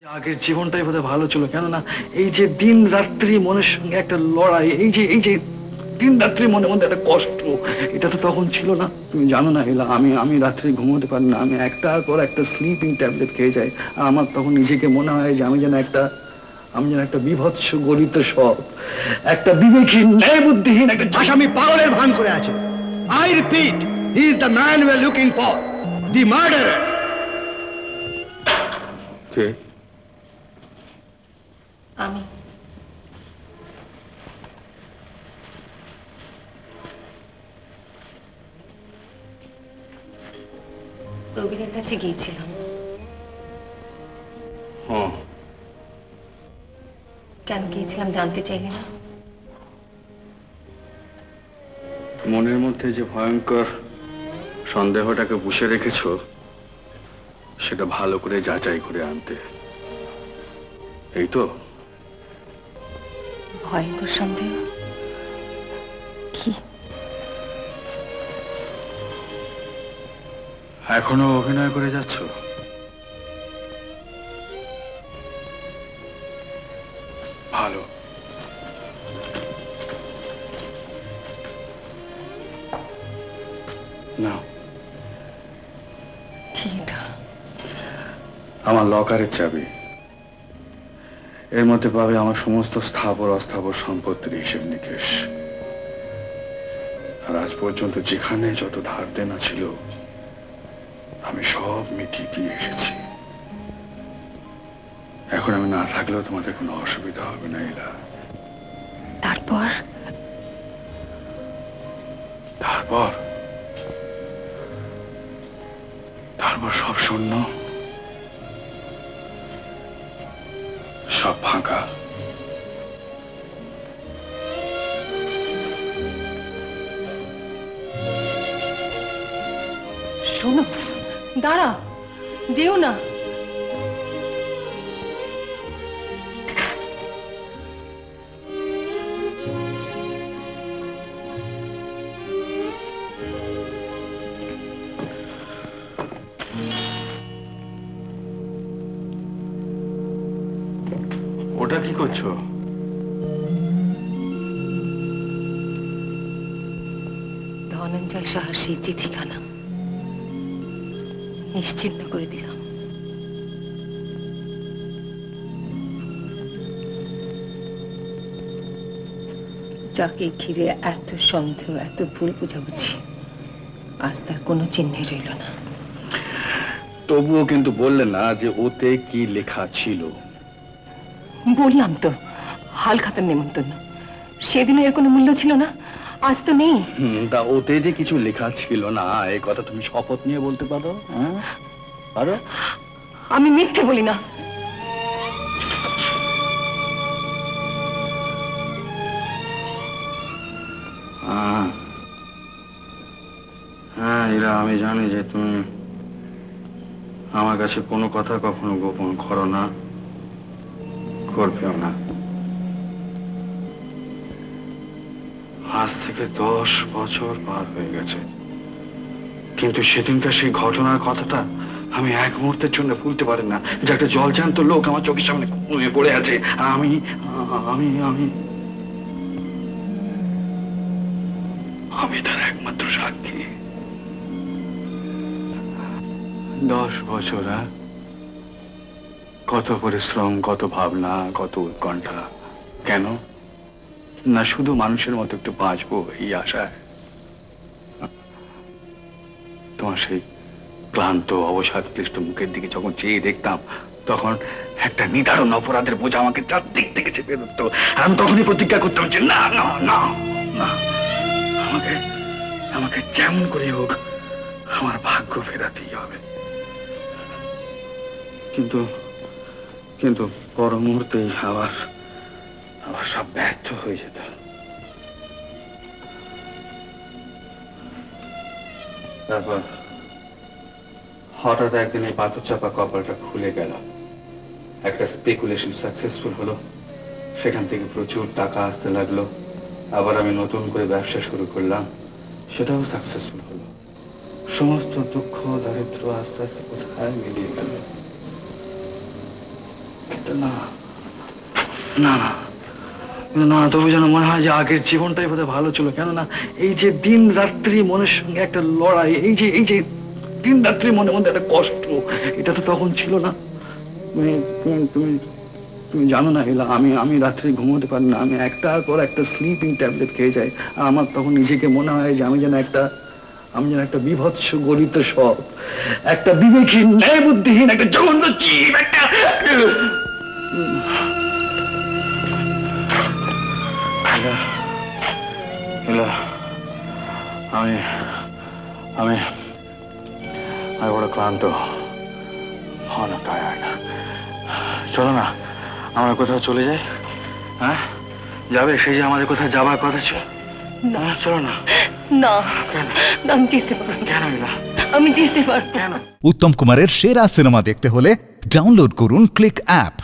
আগের জীবনটাই বোধহয় ভালো ছিল, কেননা এই যে দিন রাত্রি মনের সঙ্গে একটা লড়াই, এই যে দিন রাত্রি মনের মধ্যে একটা কষ্ট, এটা তো তখন ছিল না। তুমি জানো না এলা, আমি রাত্রে ঘুমোতে পারি না, আমি একটার পর একটা স্লিপিং ট্যাবলেট খেয়ে যাই। আর আমার তখন নিজেকে মনে হয় যে আমি যেন একটা বিভৎস গলিত সব, একটা বিবেকহীন ন্যায় বুদ্ধিহীন একটা আসামি পাগলের ভান করে আছে। I repeat, he is the man we are looking for, the murderer. কে? আমি। প্রবীরের কাছে গিয়েছিলাম। কেন গিয়েছিলাম জানতে চাইলে না? মনের মধ্যে যে ভয়ঙ্কর সন্দেহটাকে পুষে রেখেছ, সেটা ভালো করে যাচাই করে আনতে, এই তো? ভয়ঙ্কর সন্দেহ? কি? এখনো অভিনয় করে যাচ্ছ? ভালো। নাও, কি এটা? আমার লকারের চাবি। এর মধ্যে পাবে আমার সমস্ত স্থাবর অস্থাবর সম্পত্তির হিসেব নিকেশ। আর আজ পর্যন্ত যেখানে যত ধার দেনা ছিল, আমি সব মিটিয়ে দিয়ে এসেছি। এখন আমি না থাকলেও তোমাদের কোনো অসুবিধা হবে না এলা। তারপর? তারপর তারপর সব শূন্য, সব ফাঁকা। শোনো, দাঁড়া, যেও না। ওটা কি করছো? ধনঞ্জয় সাহার সেই চিঠিখানা নিশ্চিহ্ন করে দিলাম। যাকে ঘিরে এত সন্দেহ, এত ভুল বুঝাবুঝি, আজ তার কোনো চিহ্ন রইল না। তবুও কিন্তু বললে না যে ওতে কি লেখা ছিল। বললাম তো, হালখাতার নেমন্তন্ন। সেদিন এর কোনো মূল্য ছিল না, আজ তো নেই। তা ওতে যে কিছু লেখা ছিল না, এই কথা তুমি শপথ নিয়ে বলতে পারো? পারো? আমি মিথ্যে বলি না। হ্যাঁ ইরা, আমি জানি যে তুমি আমার কাছে কোনো কথা কখনো গোপন করো না, করবেও না। আজ থেকে 10 বছর পার হয়ে গেছে, কিন্তু সেদিনকার সেই ঘটনার কথাটা আমি এক মুহূর্তের জন্য ভুলতে পারি না। যে একটা জলজ্যান্ত লোক আমার চোখের সামনে ঘুমিয়ে পড়ে আছে, আমি আমি আমি আমি তার একমাত্র সাক্ষী। 10 বছর, কত পরিশ্রম, কত ভাবনা, কত উৎকণ্ঠা। কেন না শুধু মানুষের মতো একটু বাঁচবো এই আশায়? তোমার সেই ক্লান্ত অবসাদ ক্লিষ্ট মুখের দিকে যখন চেয়ে দেখতাম, তখন একটা নিদারুণ অপরাধের বোঝা আমাকে চারদিক থেকে চেপে ধরতো। আমি তখনই প্রতিজ্ঞা করতাম যে না না না না, আমাকে আমাকে যেমন করে হোক আমার ভাগ্য ফেরাতেই হবে। কিন্তু কিন্তু পর মুহূর্তেই আবার সব ব্যর্থ হয়ে যেত। তারপর হঠাৎ একদিন এই পাথর চাপা কপালটা খুলে গেল। একটা স্পেকুলেশন সাকসেসফুল হলো, সেখান থেকে প্রচুর টাকা আসতে লাগলো। আবার আমি নতুন করে ব্যবসা শুরু করলাম, সেটাও সাকসেসফুল হলো। সমস্ত দুঃখ দারিদ্র আস্তে আস্তে কোথায় মিলিয়ে গেল। না না না না, তবু যেন মনে হয় যে আগের জীবনটাই বোধহয় ভালো ছিল। কেননা এই যে দিন রাত্রি মনের সঙ্গে একটা লড়াই, এই যে দিন রাত্রি মনের মধ্যে একটা কষ্ট, এটা তো তখন ছিল না। তুমি তুমি তুমি তুমি জানো না এলা, আমি রাত্রে ঘুমোতে পারি না। আমি একটার পর একটা স্লিপিং ট্যাবলেট খেয়ে যাই। আর আমার তখন নিজেকে মনে হয় যে আমি যেন একটা বিভৎস গলিত সব, একটা বিবেকহীন ন্যায় বুদ্ধিহীন একটা জঘন্য জীব, একটা আমি বড় ক্লান্ত, অনেক টায়ার্ড। চলো না আমরা কোথাও চলে যাই। হ্যাঁ যাবে? সেই যে আমাদের কোথাও যাবার কথা ছিল। না চলো না। না কেন? আমি যেতে পারবো। কেন এলা? আমি যেতে পারবো। কেন? উত্তম কুমারের সেরা সিনেমা দেখতে হলে ডাউনলোড করুন ক্লিক অ্যাপ।